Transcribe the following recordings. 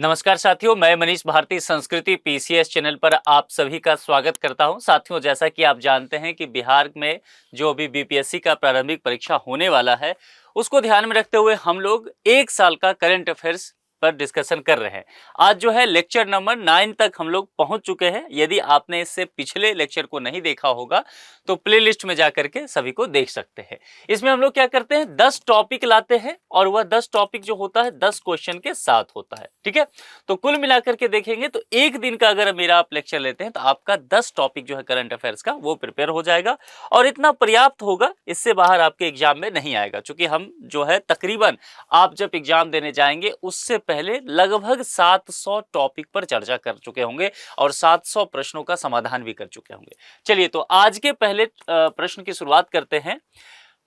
नमस्कार साथियों, मैं मनीष भारती संस्कृति पीसीएस चैनल पर आप सभी का स्वागत करता हूं। साथियों, जैसा कि आप जानते हैं कि बिहार में जो अभी बीपीएससी का प्रारंभिक परीक्षा होने वाला है, उसको ध्यान में रखते हुए हम लोग एक साल का करंट अफेयर्स पर डिस्कशन कर रहे हैं। आज जो है लेक्चर नंबर 9 तक हम लोग पहुंच चुके हैं। यदि आपने इससे पिछले लेक्चर को नहीं देखा होगा तो प्लेलिस्ट में जाकर के सभी को देख सकते हैं। इसमें हम लोग क्या करते हैं, 10 टॉपिक लाते हैं और वह 10 टॉपिक जो होता है 10 क्वेश्चन के साथ होता है। ठीक है, तो कुल मिलाकर के देखेंगे तो एक दिन का अगर मेरा आप लेक्चर लेते हैं तो आपका 10 टॉपिक जो है करंट अफेयर्स का वो प्रिपेयर हो जाएगा और इतना पर्याप्त होगा, इससे बाहर आपके एग्जाम में नहीं आएगा। चूंकि हम जो है तकरीबन आप जब एग्जाम देने जाएंगे उससे पहले लगभग 700 टॉपिक पर चर्चा कर चुके होंगे और 700 प्रश्नों का समाधान भी कर चुके होंगे। चलिए, तो आज के पहले प्रश्न की शुरुआत करते हैं।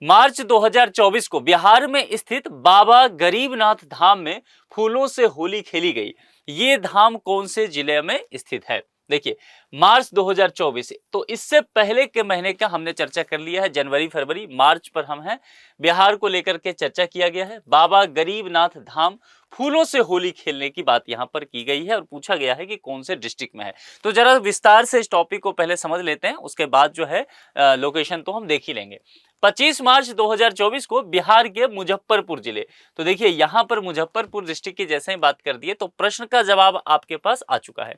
मार्च 2024 को बिहार में स्थित बाबा गरीबनाथ धाम में फूलों से होली खेली गई। ये धाम कौन से जिले में स्थित है? देखिए, मार्च 2024, तो इससे पहले के महीने का हमने चर्चा कर लिया है। जनवरी फरवरी मार्च पर हम हैं, बिहार को लेकर के चर्चा किया गया है। बाबा गरीबनाथ धाम फूलों से होली खेलने की बात यहां पर की गई है और पूछा गया है कि कौन से डिस्ट्रिक्ट में है। तो जरा विस्तार से इस टॉपिक को पहले समझ लेते हैं, उसके बाद जो है लोकेशन तो हम देख ही लेंगे। 25 मार्च 2024 को बिहार के मुजफ्फरपुर जिले, तो देखिए यहां पर मुजफ्फरपुर डिस्ट्रिक्ट की जैसे ही बात कर दिए तो प्रश्न का जवाब आपके पास आ चुका है।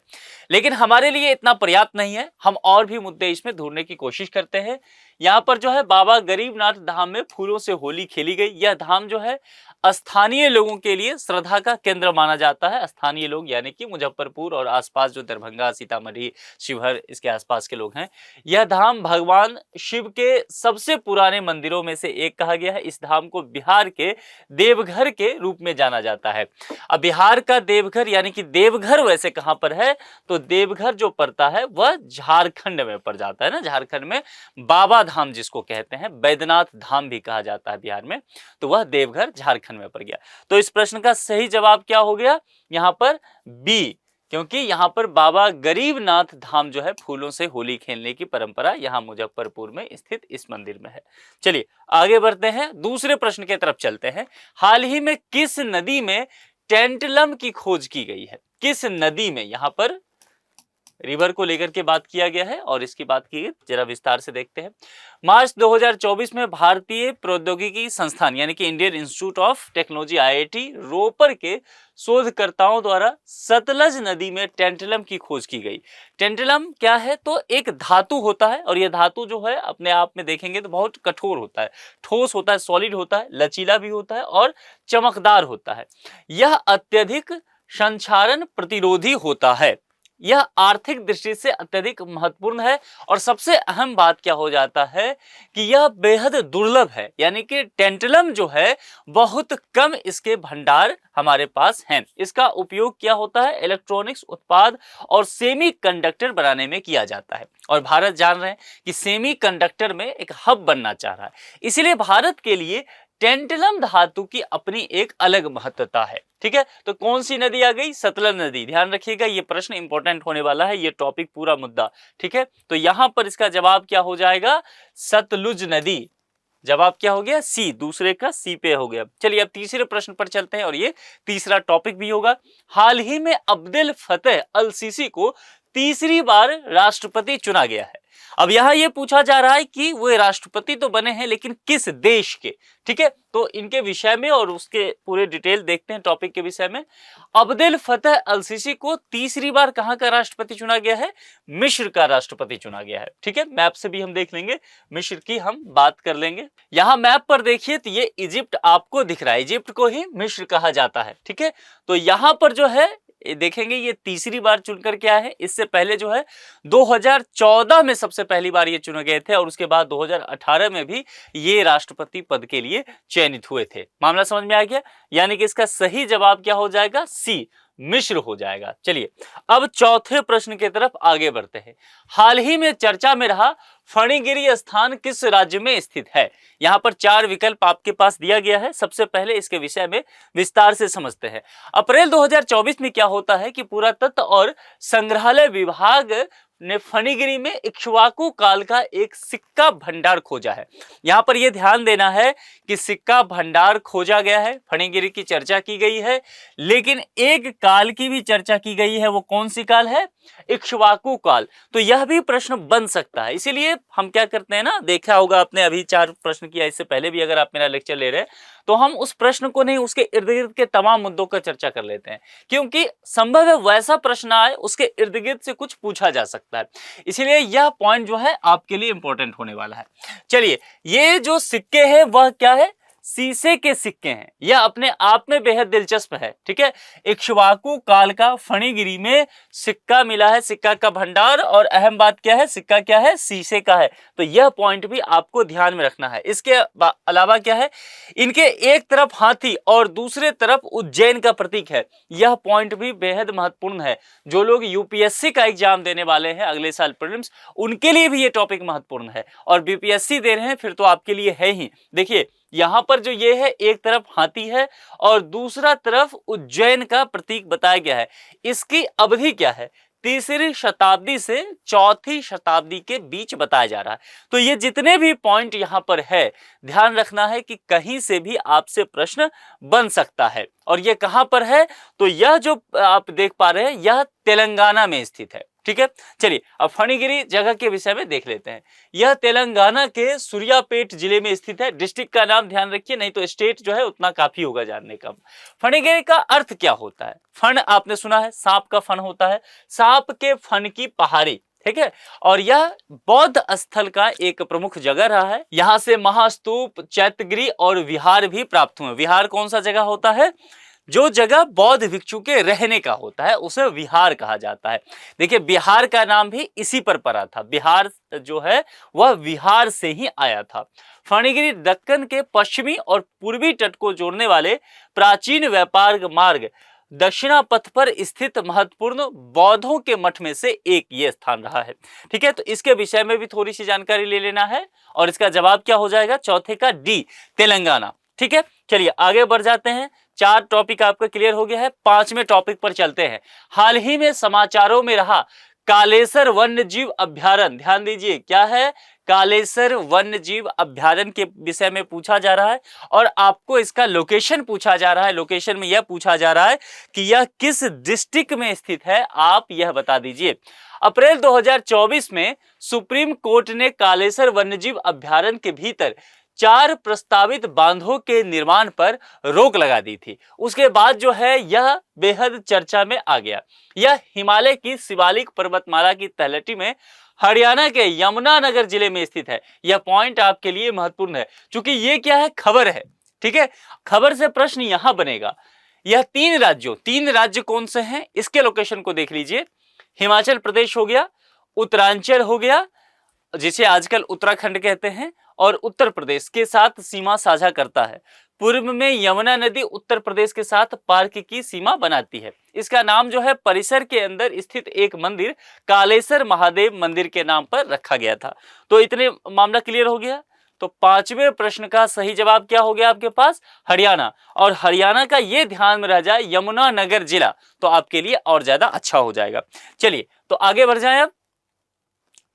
लेकिन हमारे लिए इतना पर्याप्त नहीं है, हम और भी मुद्दे इसमें ढूंढने की कोशिश करते हैं। यहाँ पर जो है बाबा गरीबनाथ धाम में फूलों से होली खेली गई। यह धाम जो है स्थानीय लोगों के लिए श्रद्धा का केंद्र माना जाता है। स्थानीय लोग यानी कि मुजफ्फरपुर और आसपास जो दरभंगा, सीतामढ़ी, शिवहर, इसके आसपास के लोग हैं। यह धाम भगवान शिव के सबसे पुराने मंदिरों में से एक कहा गया है। इस धाम को बिहार के देवघर के रूप में जाना जाता है। अब बिहार का देवघर यानी कि देवघर वैसे कहां पर है, तो देवघर जो पड़ता है वह झारखंड में पड़ जाता है ना। झारखंड में बाबा धाम जिसको कहते हैं, बैद्यनाथ धाम भी कहा जाता है बिहार में, तो वह देवघर झारखंड में पड़ गया। तो इस प्रश्न का सही जवाब क्या हो गया यहां पर? बी, क्योंकि यहां पर बाबा गरीबनाथ धाम जो है फूलों से होली खेलने की परंपरा यहां मुजफ्फरपुर में स्थित इस मंदिर में है। चलिए आगे बढ़ते हैं, दूसरे प्रश्न की तरफ चलते हैं। हाल ही में किस नदी में टेंटलम की खोज की गई है? किस नदी में? यहां पर रिवर को लेकर के बात किया गया है और इसकी बात की जरा विस्तार से देखते हैं। मार्च 2024 में भारतीय प्रौद्योगिकी संस्थान यानी कि Indian Institute of Technology IIT Ropar के शोधकर्ताओं द्वारा सतलज नदी में टेंटलम की खोज की गई। टेंटलम क्या है? तो एक धातु होता है और यह धातु जो है अपने आप में देखेंगे तो बहुत कठोर होता है, ठोस होता है, सॉलिड होता है, लचीला भी होता है और चमकदार होता है। यह अत्यधिक संक्षारण प्रतिरोधी होता है। यह आर्थिक दृष्टि से अत्यधिक महत्वपूर्ण है और सबसे अहम बात क्या हो जाता है कि यह बेहद दुर्लभ है। यानी कि टेंटलम जो है बहुत कम इसके भंडार हमारे पास हैं। इसका उपयोग क्या होता है? इलेक्ट्रॉनिक्स उत्पाद और सेमीकंडक्टर बनाने में किया जाता है और भारत जान रहे हैं कि सेमीकंडक्टर में एक हब बनना चाह रहा है। इसीलिए भारत के लिए टेंटलम धातु की अपनी एक अलग महत्वता है। ठीक है, तो कौन सी नदी आ गई? सतलज नदी। ध्यान रखिएगा, ये प्रश्न इंपॉर्टेंट होने वाला है, ये टॉपिक पूरा मुद्दा। ठीक है, तो यहां पर इसका जवाब क्या हो जाएगा? सतलुज नदी। जवाब क्या हो गया? सी, दूसरे का सी पे हो गया। चलिए अब तीसरे प्रश्न पर चलते हैं और ये तीसरा टॉपिक भी होगा। हाल ही में अब्देल फतेह अल सीसी को तीसरी बार राष्ट्रपति चुना गया है। अब यहां यह पूछा जा रहा है कि वे राष्ट्रपति तो बने हैं लेकिन किस देश के? ठीक है, तो इनके विषय में और उसके पूरे डिटेल देखते हैं टॉपिक के विषय में। अब्देल फतेह अल सीसी को तीसरी बार कहां का राष्ट्रपति चुना गया है? मिस्र का राष्ट्रपति चुना गया है। ठीक है, मैप से भी हम देख लेंगे, मिस्र की हम बात कर लेंगे। यहां मैप पर देखिए तो ये इजिप्ट आपको दिख रहा है, इजिप्ट को ही मिस्र कहा जाता है। ठीक है, तो यहां पर जो है देखेंगे ये तीसरी बार चुनकर के आए हैं। इससे पहले जो है 2014 में सबसे पहली बार ये चुने गए थे और उसके बाद 2018 में भी ये राष्ट्रपति पद के लिए चयनित हुए थे। मामला समझ में आ गया? यानी कि इसका सही जवाब क्या हो जाएगा? सी, मिस्र हो जाएगा। चलिए अब चौथे प्रश्न की तरफ आगे बढ़ते हैं। हाल ही में चर्चा में रहा फणिगिरी स्थान किस राज्य में स्थित है? यहां पर 4 विकल्प आपके पास दिया गया है। सबसे पहले इसके विषय में विस्तार से समझते हैं। अप्रैल 2024 में क्या होता है कि पुरातत्व और संग्रहालय विभाग ने फणिगिरी में इक्ष्वाकु काल का एक सिक्का भंडार खोजा है। यहाँ पर यह ध्यान देना है कि सिक्का भंडार खोजा गया है, फणिगिरी की चर्चा की गई है, लेकिन एक काल की भी चर्चा की गई है। वो कौन सी काल है? इक्ष्वाकु काल। तो यह भी प्रश्न बन सकता है। इसीलिए हम क्या करते हैं ना, देखा होगा आपने, अभी 4 प्रश्न किया, इससे पहले भी अगर आप मेरा लेक्चर ले रहे हैं तो हम उस प्रश्न को नहीं, उसके इर्द गिर्द के तमाम मुद्दों का चर्चा कर लेते हैं, क्योंकि संभव है वैसा प्रश्न आए, उसके इर्द गिर्द से कुछ पूछा जा सकता है। इसीलिए यह पॉइंट जो है आपके लिए इंपॉर्टेंट होने वाला है। चलिए, ये जो सिक्के हैं वह क्या है? शीशे के सिक्के हैं। यह अपने आप में बेहद दिलचस्प है। ठीक है, इक्ष्वाकु काल का फणिगिरी में सिक्का मिला है, सिक्का का भंडार, और अहम बात क्या है, सिक्का क्या है? शीशे का है। तो यह पॉइंट भी आपको ध्यान में रखना है। इसके अलावा क्या है, इनके एक तरफ हाथी और दूसरे तरफ उज्जैन का प्रतीक है। यह पॉइंट भी बेहद महत्वपूर्ण है। जो लोग यूपीएससी का एग्जाम देने वाले हैं अगले साल प्रीलिम्स, उनके लिए भी यह टॉपिक महत्वपूर्ण है, और बीपीएससी दे रहे हैं फिर तो आपके लिए है ही। देखिए, यहां पर जो ये है, एक तरफ हाथी है और दूसरा तरफ उज्जैन का प्रतीक बताया गया है। इसकी अवधि क्या है? 3री शताब्दी से 4थी शताब्दी के बीच बताया जा रहा है। तो ये जितने भी पॉइंट यहां पर है, ध्यान रखना है कि कहीं से भी आपसे प्रश्न बन सकता है। और ये कहां पर है? तो यह जो आप देख पा रहे हैं, यह तेलंगाना में स्थित है। ठीक है, चलिए अब फणिगिरी जगह के विषय में देख लेते हैं। यह तेलंगाना के सूर्यापेट जिले में स्थित है। डिस्ट्रिक्ट का नाम ध्यान रखिए, नहीं तो स्टेट जो है उतना काफी होगा जानने का। फणिगिरी का अर्थ क्या होता है? फण आपने सुना है, सांप का फन होता है, सांप के फन की पहाड़ी। ठीक है, और यह बौद्ध स्थल का एक प्रमुख जगह रहा है। यहां से महास्तूप, चैत्यगिरी और विहार भी प्राप्त हुए। विहार कौन सा जगह होता है? जो जगह बौद्ध भिक्षु के रहने का होता है उसे विहार कहा जाता है। देखिए, बिहार का नाम भी इसी पर पड़ा था। बिहार जो है वह विहार से ही आया था। फणिगिरी दक्कन के पश्चिमी और पूर्वी तट को जोड़ने वाले प्राचीन व्यापार मार्ग दक्षिणा पथ पर स्थित महत्वपूर्ण बौद्धों के मठ में से एक ये स्थान रहा है। ठीक है, तो इसके विषय में भी थोड़ी सी जानकारी ले लेना है, और इसका जवाब क्या हो जाएगा? चौथे का डी, तेलंगाना। ठीक है, चलिए आगे बढ़ जाते हैं। 4 टॉपिक आपका क्लियर हो गया है, 5वें टॉपिक पर चलते हैं। हाल ही में समाचारों में रहा कालेसर वन्य जीव अभ्यारण्य। ध्यान दीजिए, क्या है? कालेसर वन्य जीव अभ्यारण्य के विषय में पूछा जा रहा है, और आपको इसका लोकेशन पूछा जा रहा है। लोकेशन में यह पूछा जा रहा है कि यह किस डिस्ट्रिक्ट में स्थित है, आप यह बता दीजिए। अप्रैल 2024 में सुप्रीम कोर्ट ने कालेसर वन्यजीव अभ्यारण्य के भीतर 4 प्रस्तावित बांधों के निर्माण पर रोक लगा दी थी। उसके बाद जो है यह बेहद चर्चा में आ गया। यह हिमालय की शिवालिक पर्वतमाला की तलहटी में हरियाणा के यमुनानगर जिले में स्थित है। यह पॉइंट आपके लिए महत्वपूर्ण है, क्योंकि ये क्या है? खबर है। ठीक है, खबर से प्रश्न यहां बनेगा। यह 3 राज्य कौन से हैं, इसके लोकेशन को देख लीजिए। हिमाचल प्रदेश हो गया, उत्तरांचल हो गया, जिसे आजकल उत्तराखंड कहते हैं, और उत्तर प्रदेश के साथ सीमा साझा करता है। पूर्व में यमुना नदी उत्तर प्रदेश के साथ पार्क की सीमा बनाती है। इसका नाम जो है परिसर के अंदर स्थित एक मंदिर कालेसर महादेव मंदिर के नाम पर रखा गया था। तो इतने मामला क्लियर हो गया। तो 5वें प्रश्न का सही जवाब क्या हो गया आपके पास? हरियाणा। और हरियाणा का ये ध्यान में रह जाए, यमुनानगर जिला, तो आपके लिए और ज्यादा अच्छा हो जाएगा। चलिए तो आगे बढ़ जाए।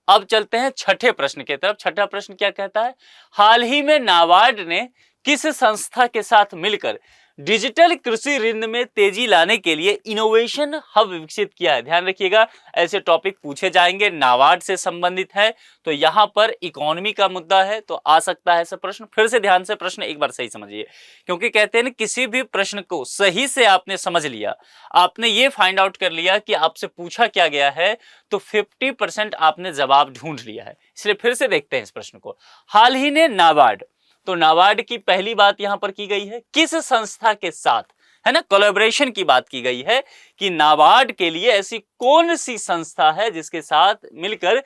अब चलते हैं 6ठे प्रश्न की तरफ। 6ठा प्रश्न क्या कहता है? हाल ही में नाबार्ड ने किस संस्था के साथ मिलकर डिजिटल कृषि ऋण में तेजी लाने के लिए इनोवेशन हब विकसित किया है? ध्यान रखिएगा, ऐसे टॉपिक पूछे जाएंगे, नाबार्ड से संबंधित है, तो यहां पर इकोनॉमी का मुद्दा है, तो आ सकता है ऐसा प्रश्न। फिर से ध्यान से प्रश्न एक बार सही समझिए, क्योंकि कहते हैं ना, किसी भी प्रश्न को सही से आपने समझ लिया, आपने ये फाइंड आउट कर लिया कि आपसे पूछा क्या गया है, तो 50% आपने जवाब ढूंढ लिया है। इसलिए फिर से देखते हैं इस प्रश्न को। हाल ही ने नाबार्ड, तो नाबार्ड की पहली बात यहां पर की गई है किस संस्था के साथ, है ना, कोलैबोरेशन की बात की गई है कि नाबार्ड के लिए ऐसी कौन सी संस्था है जिसके साथ मिलकर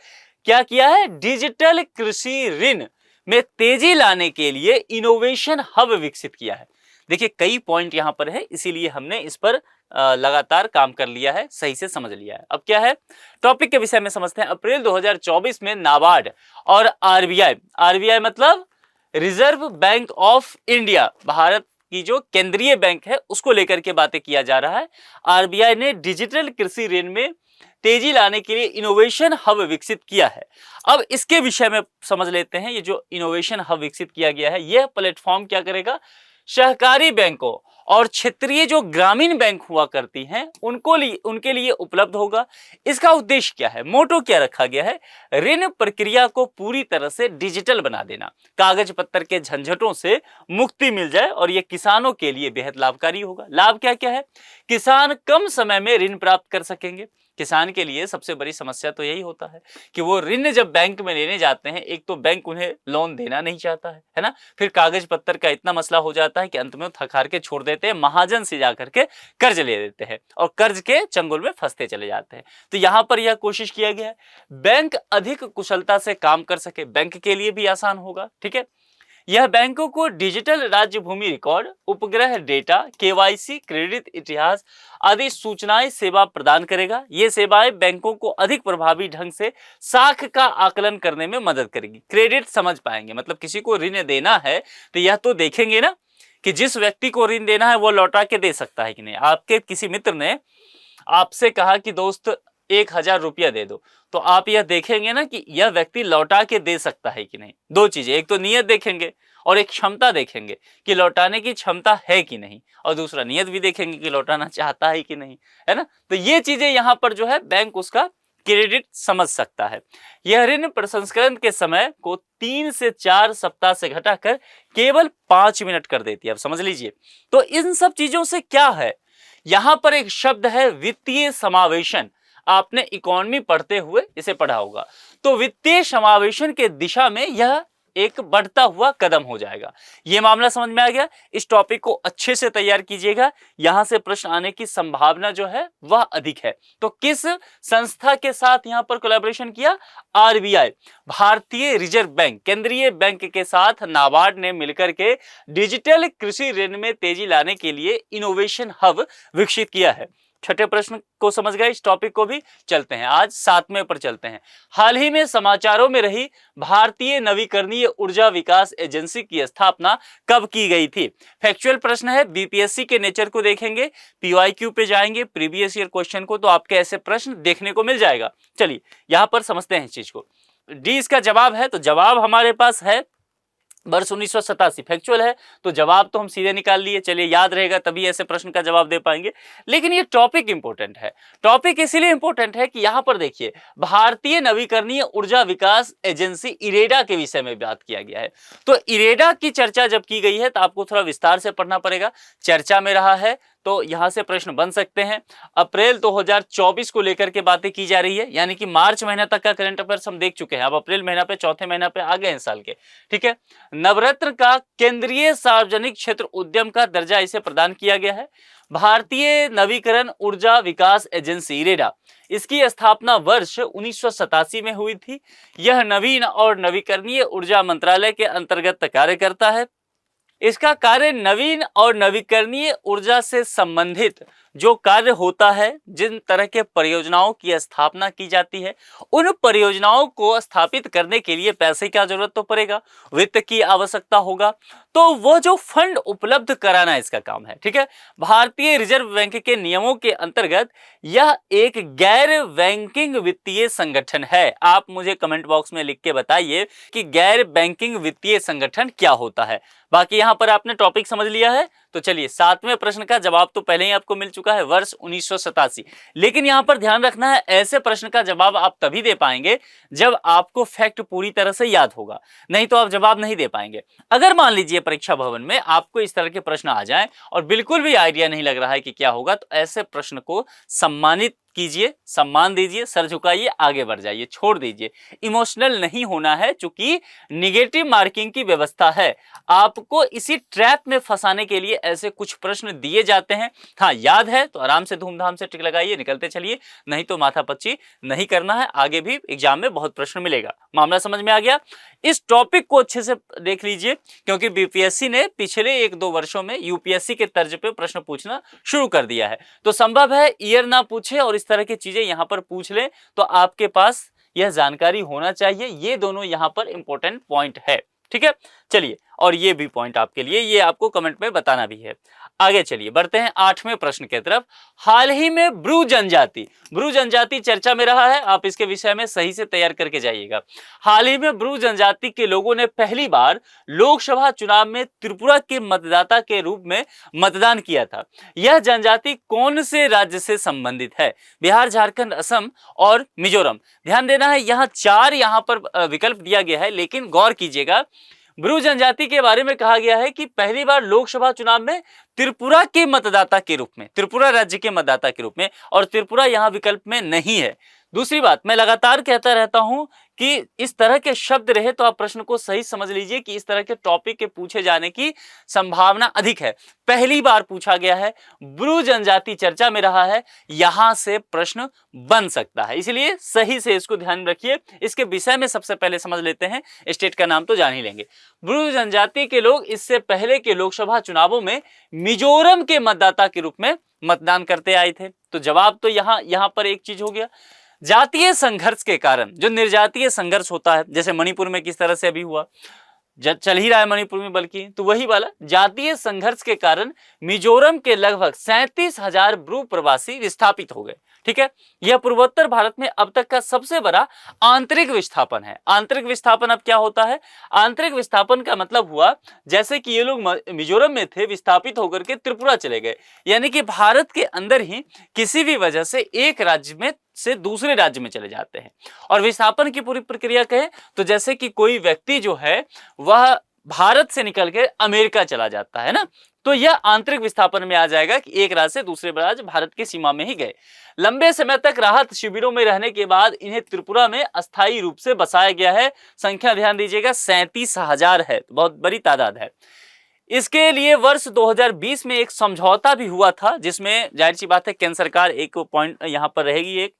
क्या किया है? डिजिटल कृषि ऋण में तेजी लाने के लिए इनोवेशन हब विकसित किया है। देखिए कई पॉइंट यहां पर है, इसीलिए हमने इस पर लगातार काम कर लिया है, सही से समझ लिया है। अब क्या है टॉपिक के विषय में समझते हैं। अप्रैल 2024 में नाबार्ड और आरबीआई मतलब reserve bank of India, Bharat की जो केंद्रीय बैंक है, उसको लेकर के बातें किया जा रहा है। आरबीआई ने डिजिटल कृषि ऋण में तेजी लाने के लिए इनोवेशन हब विकसित किया है। अब इसके विषय में समझ लेते हैं। ये जो इनोवेशन हब विकसित किया गया है, यह प्लेटफॉर्म क्या करेगा, सहकारी बैंकों और क्षेत्रीय जो ग्रामीण बैंक हुआ करती हैं उनके लिए उपलब्ध होगा। इसका उद्देश्य क्या है, मोटो क्या रखा गया है, ऋण प्रक्रिया को पूरी तरह से डिजिटल बना देना, कागज पत्तर के झंझटों से मुक्ति मिल जाए और यह किसानों के लिए बेहद लाभकारी होगा। लाभ क्या क्या है, किसान कम समय में ऋण प्राप्त कर सकेंगे। किसान के लिए सबसे बड़ी समस्या तो यही होता है कि वो ऋण जब बैंक में लेने जाते हैं, एक तो बैंक उन्हें लोन देना नहीं चाहता है ना, फिर कागज पत्तर का इतना मसला हो जाता है कि अंत में थक हार के छोड़ देते हैं, महाजन से जाकर के कर्ज ले लेते हैं और कर्ज के चंगुल में फंसते चले जाते हैं। तो यहाँ पर यह कोशिश किया गया है बैंक अधिक कुशलता से काम कर सके, बैंक के लिए भी आसान होगा। ठीक है, यह बैंकों को डिजिटल राज्य भूमि रिकॉर्ड, उपग्रह डेटा, केवाईसी, क्रेडिट इतिहास आदि सूचनाएं सेवा प्रदान करेगा। ये सेवाएं बैंकों को अधिक प्रभावी ढंग से साख का आकलन करने में मदद करेगी। क्रेडिट समझ पाएंगे, मतलब किसी को ऋण देना है तो यह तो देखेंगे ना कि जिस व्यक्ति को ऋण देना है वो लौटा के दे सकता है कि नहीं। आपके किसी मित्र ने आपसे कहा कि दोस्त 1000 रुपया दे दो, तो आप यह देखेंगे ना कि यह व्यक्ति लौटा के दे सकता है कि नहीं। दो चीजें, एक तो नियत देखेंगे और एक क्षमता देखेंगे कि लौटाने की क्षमता है कि नहीं, और दूसरा नियत भी देखेंगे कि लौटाना चाहता है कि नहीं, है ना। तो ये चीजें यहाँ पर जो है बैंक उसका क्रेडिट समझ सकता है। यह ऋण प्रसंस्करण के समय को 3 से 4 सप्ताह से घटाकर केवल 5 मिनट कर देती है। अब समझ लीजिए, तो इन सब चीजों से क्या है, यहां पर एक शब्द है वित्तीय समावेशन। आपने इकोनॉमी पढ़ते हुए इसे पढ़ा होगा। तो वित्तीय समावेशन के दिशा में यह एक बढ़ता हुआ कदम हो जाएगा। यह मामला समझ में आ गया। इस टॉपिक को अच्छे से तैयार कीजिएगा, यहां से प्रश्न आने की संभावना जो है वह अधिक है। तो किस संस्था के साथ यहां पर कोलैबोरेशन किया, आरबीआई, भारतीय रिजर्व बैंक, केंद्रीय बैंक के साथ नाबार्ड ने मिलकर के डिजिटल कृषि ऋण में तेजी लाने के लिए इनोवेशन हब विकसित किया है। छठे प्रश्न को समझ गए, इस टॉपिक को भी चलते हैं। आज 7वें पर चलते हैं। हाल ही में समाचारों में रही भारतीय नवीकरणीय ऊर्जा विकास एजेंसी की स्थापना कब की गई थी। फैक्चुअल प्रश्न है, बीपीएससी के नेचर को देखेंगे, पीवाईक्यू पे जाएंगे, प्रीवियस ईयर क्वेश्चन को, तो आपके ऐसे प्रश्न देखने को मिल जाएगा। चलिए यहां पर समझते हैं इस चीज को। डी इसका जवाब है, तो जवाब हमारे पास है वर्ष 1987। फैक्चुअल है तो जवाब तो हम सीधे निकाल लिए। चलिए याद रहेगा तभी ऐसे प्रश्न का जवाब दे पाएंगे। लेकिन ये टॉपिक इंपॉर्टेंट है। टॉपिक इसीलिए इंपॉर्टेंट है कि यहां पर देखिए भारतीय नवीकरणीय ऊर्जा विकास एजेंसी इरेडा के विषय में बात किया गया है। तो इरेडा की चर्चा जब की गई है तो आपको थोड़ा विस्तार से पढ़ना पड़ेगा। चर्चा में रहा है तो यहां से प्रश्न बन सकते हैं। अप्रैल 2024 को लेकर के बातें की जा रही है, यानी कि मार्च महीना तक का करंट अफेयर्स हम देख चुके हैं। अब अप्रैल महीना पे, चौथे महीना पे आ गए हैं साल के। ठीक है, नवरत्न का केंद्रीय सार्वजनिक क्षेत्र उद्यम का दर्जा इसे प्रदान किया गया है। भारतीय नवीकरण ऊर्जा विकास एजेंसी इरेडा, इसकी स्थापना वर्ष 1987 में हुई थी। यह नवीन और नवीकरणीय ऊर्जा मंत्रालय के अंतर्गत कार्य करता है। इसका कार्य नवीन और नवीकरणीय ऊर्जा से संबंधित जो कार्य होता है, जिन तरह के परियोजनाओं की स्थापना की जाती है, उन परियोजनाओं को स्थापित करने के लिए पैसे की जरूरत तो पड़ेगा, वित्त की आवश्यकता होगा, तो वो जो फंड उपलब्ध कराना इसका काम है। ठीक है, भारतीय रिजर्व बैंक के नियमों के अंतर्गत यह एक गैर बैंकिंग वित्तीय संगठन है। आप मुझे कमेंट बॉक्स में लिख के बताइए कि गैर बैंकिंग वित्तीय संगठन क्या होता है। बाकी यहां पर आपने टॉपिक समझ लिया है। तो चलिए 7वें प्रश्न का जवाब तो पहले ही आपको मिल चुका है, वर्ष 1987। लेकिन यहां पर ध्यान रखना है, ऐसे प्रश्न का जवाब आप तभी दे पाएंगे जब आपको फैक्ट पूरी तरह से याद होगा, नहीं तो आप जवाब नहीं दे पाएंगे। अगर मान लीजिए परीक्षा भवन में आपको इस तरह के प्रश्न आ जाएं और बिल्कुल भी आइडिया नहीं लग रहा है कि क्या होगा, तो ऐसे प्रश्न को सम्मानित कीजिए, सम्मान दीजिए, सर झुकाइए, आगे बढ़ जाइए, छोड़ दीजिए। इमोशनल नहीं होना है, चूंकि निगेटिव मार्किंग की व्यवस्था है। आपको इसी ट्रैप में फंसाने के लिए ऐसे कुछ प्रश्न दिए जाते हैं। हाँ, याद है तो आराम से धूमधाम से टिक लगाइए, निकलते चलिए, नहीं तो माथापच्ची नहीं करना है। आगे भी एग्जाम में बहुत प्रश्न मिलेगा। मामला समझ में आ गया। इस टॉपिक को अच्छे से देख लीजिए, क्योंकि बीपीएससी ने पिछले 1-2 वर्षों में यूपीएससी के तर्ज पे प्रश्न पूछना शुरू कर दिया है। तो संभव है ईयर ना पूछे और इस तरह की चीजें यहां पर पूछ ले, तो आपके पास यह जानकारी होना चाहिए। ये दोनों यहां पर इंपॉर्टेंट पॉइंट है। ठीक है, चलिए और ये भी पॉइंट आपके लिए, ये आपको कमेंट में बताना भी है। आगे चलिए बढ़ते हैं 8वें प्रश्न की तरफ। हाल ही में ब्रू जनजाति चर्चा में रहा है, आप इसके विषय में सही से तैयार करके जाइएगा। हाल ही में ब्रू जनजाति के लोगों ने पहली बार लोकसभा चुनाव में त्रिपुरा के मतदाता के रूप में मतदान किया था। यह जनजाति कौन से राज्य से संबंधित है? बिहार, झारखंड, असम और मिजोरम। ध्यान देना है, यहाँ 4 यहाँ पर विकल्प दिया गया है, लेकिन गौर कीजिएगा ब्रू जनजाति के बारे में कहा गया है कि पहली बार लोकसभा चुनाव में त्रिपुरा के मतदाता के रूप में, त्रिपुरा राज्य के मतदाता के रूप में, और त्रिपुरा यहां विकल्प में नहीं है। दूसरी बात, मैं लगातार कहता रहता हूं कि इस तरह के शब्द रहे तो आप प्रश्न को सही समझ लीजिए कि इस तरह के टॉपिक के पूछे जाने की संभावना अधिक है। पहली बार पूछा गया है, ब्रू जनजाति चर्चा में रहा है, यहां से प्रश्न बन सकता है, इसलिए सही से इसको ध्यान में रखिए। इसके विषय में सबसे पहले समझ लेते हैं, स्टेट का नाम तो जान ही लेंगे। ब्रू जनजाति के लोग इससे पहले के लोकसभा चुनावों में मिजोरम के मतदाता के रूप में मतदान करते आए थे। तो जवाब तो यहां पर एक चीज हो गया। जातीय संघर्ष के कारण जो निर्जातीय संघर्ष होता है, जैसे मणिपुर में किस तरह से अभी हुआ, चल ही रहा है मणिपुर में, बल्कि तो वही वाला जातीय संघर्ष के कारण मिजोरम के लगभग 37,000 ब्रू प्रवासी विस्थापित हो गए। ठीक है, यह पूर्वोत्तर भारत में अब तक का सबसे बड़ा आंतरिक विस्थापन है। आंतरिक विस्थापन अब क्या होता है? आंतरिक विस्थापन का मतलब हुआ जैसे कि ये लोग मिजोरम में थे, विस्थापित होकर के त्रिपुरा चले गए, यानी कि भारत के अंदर ही किसी भी वजह से एक राज्य में से दूसरे राज्य में चले जाते हैं। और विस्थापन की पूरी प्रक्रिया कहें तो जैसे कि कोई व्यक्ति जो है वह भारत से निकल के अमेरिका चला जाता है ना, तो यह आंतरिक विस्थापन में आ जाएगा कि एक राज्य से दूसरे राज्य भारत की सीमा में ही गए। लंबे समय तक राहत शिविरों में रहने के बाद इन्हें त्रिपुरा में अस्थायी रूप से बसाया गया है। संख्या ध्यान दीजिएगा 37,000 है, तो बहुत बड़ी तादाद है। इसके लिए वर्ष 2020 में एक समझौता भी हुआ था, जिसमें जाहिर सी बात है केंद्र सरकार एक पॉइंट यहाँ पर रहेगी, एक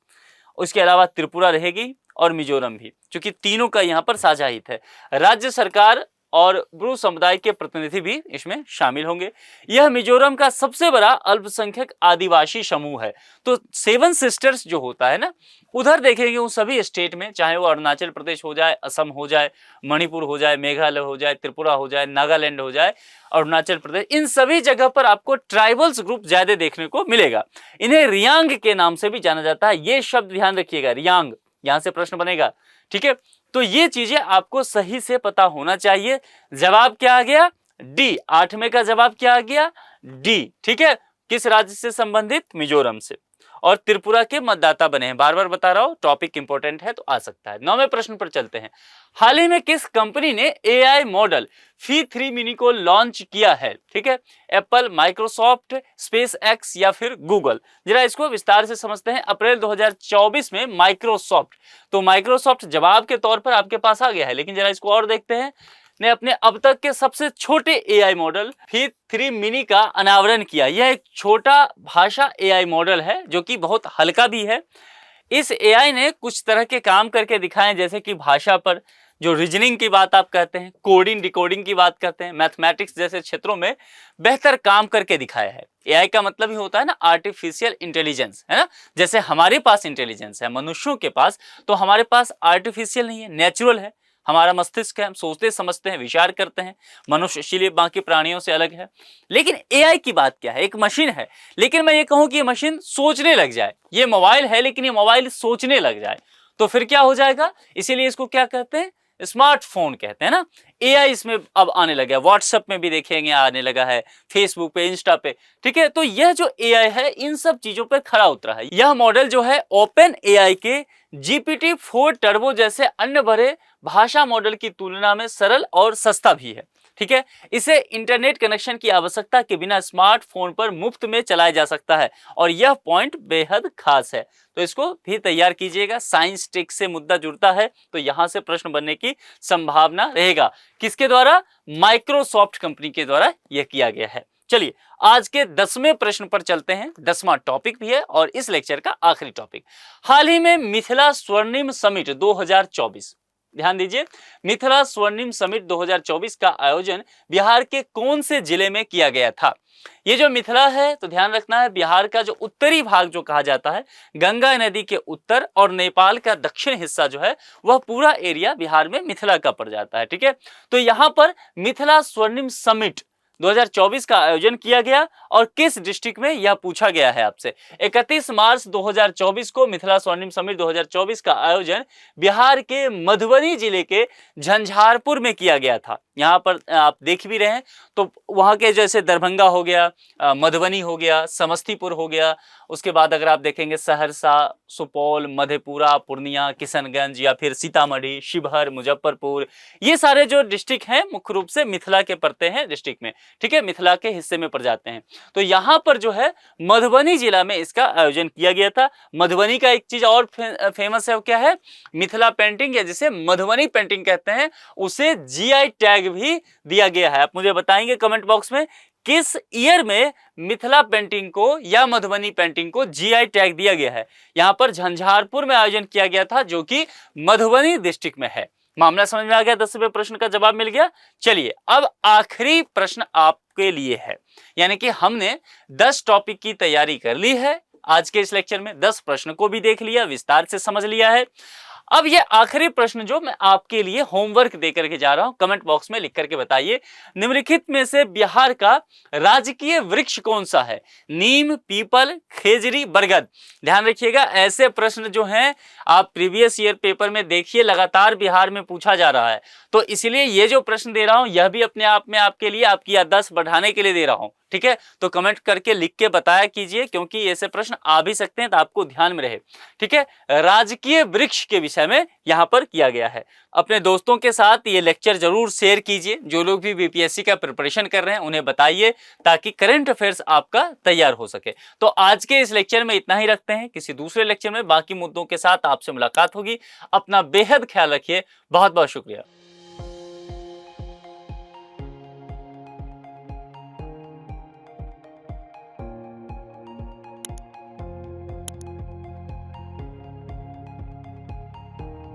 उसके अलावा त्रिपुरा रहेगी और मिजोरम भी, क्योंकि तीनों का यहाँ पर साझा हित है। राज्य सरकार और ब्रू समुदाय के प्रतिनिधि भी इसमें शामिल होंगे। यह मिजोरम का सबसे बड़ा अल्पसंख्यक आदिवासी समूह है। तो 7 सिस्टर्स जो होता है ना, उधर देखेंगे उन सभी स्टेट में, चाहे वो अरुणाचल प्रदेश हो जाए, असम हो जाए, मणिपुर हो जाए, मेघालय हो जाए, त्रिपुरा हो जाए, नागालैंड हो जाए, अरुणाचल प्रदेश, इन सभी जगह पर आपको ट्राइबल्स ग्रुप ज्यादा देखने को मिलेगा। इन्हें रियांग के नाम से भी जाना जाता है। ये शब्द ध्यान रखिएगा, रियांग, यहां से प्रश्न बनेगा। ठीक है, तो ये चीजें आपको सही से पता होना चाहिए। जवाब क्या आ गया? डी। 8वें का जवाब क्या आ गया? डी। ठीक है, किस राज्य से संबंधित? मिजोरम से, और त्रिपुरा के मतदाता बने हैं। बार बार बता रहा हूं, टॉपिक इंपॉर्टेंट है तो आ सकता है। 9वें प्रश्न पर चलते हैं। हाल ही में किस कंपनी ने एआई मॉडल फी3 मिनी को लॉन्च किया है? ठीक है, एप्पल, माइक्रोसॉफ्ट, स्पेस एक्स या फिर गूगल। जरा इसको विस्तार से समझते हैं। अप्रैल 2024 में माइक्रोसॉफ्ट, तो माइक्रोसॉफ्ट जवाब के तौर पर आपके पास आ गया है, लेकिन जरा इसको और देखते हैं, ने अपने अब तक के सबसे छोटे एआई मॉडल फी3 मिनी का अनावरण किया। यह एक छोटा भाषा एआई मॉडल है जो कि बहुत हल्का भी है। इस एआई ने कुछ तरह के काम करके दिखाए, जैसे कि भाषा पर जो रीजनिंग की बात आप कहते हैं, कोडिंग डिकोडिंग की बात करते हैं, मैथमेटिक्स जैसे क्षेत्रों में बेहतर काम करके दिखाया है। एआई का मतलब ही होता है ना आर्टिफिशियल इंटेलिजेंस, है ना। जैसे हमारे पास इंटेलिजेंस है मनुष्यों के पास, तो हमारे पास आर्टिफिशियल नहीं है, नेचुरल है। हमारा मस्तिष्क है, हम सोचते समझते हैं, विचार करते हैं। मनुष्य इसीलिए बाकी प्राणियों से अलग है। लेकिन एआई की बात क्या है? एक मशीन है, लेकिन मैं ये कहूं कि ये मशीन सोचने लग जाए। ये मोबाइल है, लेकिन ये मोबाइल सोचने लग जाए तो फिर क्या हो जाएगा? इसीलिए इसको क्या कहते हैं? स्मार्टफोन कहते हैं ना। एआई इसमें अब आने लगा है, व्हाट्सएप में भी देखेंगे आने लगा है, फेसबुक पे, इंस्टा पे। ठीक है, तो यह जो एआई है इन सब चीजों पर खरा उतरा है। यह मॉडल जो है ओपन एआई के GPT-4 टर्बो जैसे अन्य बड़े भाषा मॉडल की तुलना में सरल और सस्ता भी है। ठीक है, इसे इंटरनेट कनेक्शन की आवश्यकता के बिना स्मार्टफोन पर मुफ्त में चलाया जा सकता है और यह पॉइंट बेहद खास है। तो इसको भी तैयार कीजिएगा। साइंस टेक से मुद्दा जुड़ता है तो यहां से प्रश्न बनने की संभावना रहेगा। किसके द्वारा? माइक्रोसॉफ्ट कंपनी के द्वारा यह किया गया है। चलिए आज के 10वें प्रश्न पर चलते हैं। 10वां टॉपिक भी है और इस लेक्चर का आखिरी टॉपिक। हाल ही में मिथिला स्वर्णिम समिट 2024 ध्यान दीजिए, मिथिला स्वर्णिम समिट 2024 का आयोजन बिहार के कौन से जिले में किया गया था? ये जो मिथिला है तो ध्यान रखना है, बिहार का जो उत्तरी भाग जो कहा जाता है, गंगा नदी के उत्तर और नेपाल का दक्षिण हिस्सा जो है वह पूरा एरिया बिहार में मिथिला का पड़ जाता है। ठीक है, तो यहाँ पर मिथिला स्वर्णिम समिट 2024 का आयोजन किया गया और किस डिस्ट्रिक्ट में यह पूछा गया है आपसे। 31 मार्च 2024 को मिथिला स्वर्णिम समिट 2024 का आयोजन बिहार के मधुबनी जिले के झंझारपुर में किया गया था। यहाँ पर आप देख भी रहे हैं, तो वहाँ के जैसे दरभंगा हो गया, मधुबनी हो गया, समस्तीपुर हो गया, उसके बाद अगर आप देखेंगे सहरसा, सुपौल, मधेपुरा, पूर्णिया, किशनगंज या फिर सीतामढ़ी, शिवहर, मुजफ्फरपुर, ये सारे जो डिस्ट्रिक्ट हैं मुख्य रूप से मिथिला के पड़ते हैं डिस्ट्रिक्ट में। ठीक है, मिथिला के हिस्से में पड़ जाते हैं। तो यहाँ पर जो है मधुबनी जिला में इसका आयोजन किया गया था। मधुबनी का एक चीज और फेमस है, वो क्या है? मिथिला पेंटिंग, या जिसे मधुबनी पेंटिंग कहते हैं, उसे जीआई टैग भी दिया गया है। आप मुझे बताएंगे कमेंट बॉक्स में किस ईयर में मिथिला पेंटिंग को या मधुबनी पेंटिंग को जीआई टैग दिया गया है। यहां पर झंझारपुर में आयोजन किया गया था, जो कि मधुबनी डिस्ट्रिक्ट में है। मामला समझ में आ गया? 10वें प्रश्न का जवाब मिल गया। चलिए अब आखिरी प्रश्न आपके लिए है, यानी कि हमने 10 टॉपिक की तैयारी कर ली है आज के इस लेक्चर में, 10 प्रश्न को भी देख लिया, विस्तार से समझ लिया है। अब ये आखिरी प्रश्न जो मैं आपके लिए होमवर्क देकर के जा रहा हूं, कमेंट बॉक्स में लिख करके बताइए, निम्नलिखित में से बिहार का राजकीय वृक्ष कौन सा है? नीम, पीपल, खेजरी, बरगद। ध्यान रखिएगा, ऐसे प्रश्न जो हैं आप प्रीवियस ईयर पेपर में देखिए, लगातार बिहार में पूछा जा रहा है। तो इसलिए ये जो प्रश्न दे रहा हूं यह भी अपने आप में आपके लिए आपकी याददाश्त बढ़ाने के लिए दे रहा हूं। ठीक है, तो कमेंट करके लिख के बताया कीजिए, क्योंकि ऐसे प्रश्न आ भी सकते हैं, तो आपको ध्यान में रहे। ठीक है, राजकीय वृक्ष के विषय में यहां पर किया गया है। अपने दोस्तों के साथ ये लेक्चर जरूर शेयर कीजिए, जो लोग भी बीपीएससी का प्रिपरेशन कर रहे हैं उन्हें बताइए, ताकि करंट अफेयर्स आपका तैयार हो सके। तो आज के इस लेक्चर में इतना ही रखते हैं, किसी दूसरे लेक्चर में बाकी मुद्दों के साथ आपसे मुलाकात होगी। अपना बेहद ख्याल रखिए, बहुत बहुत शुक्रिया।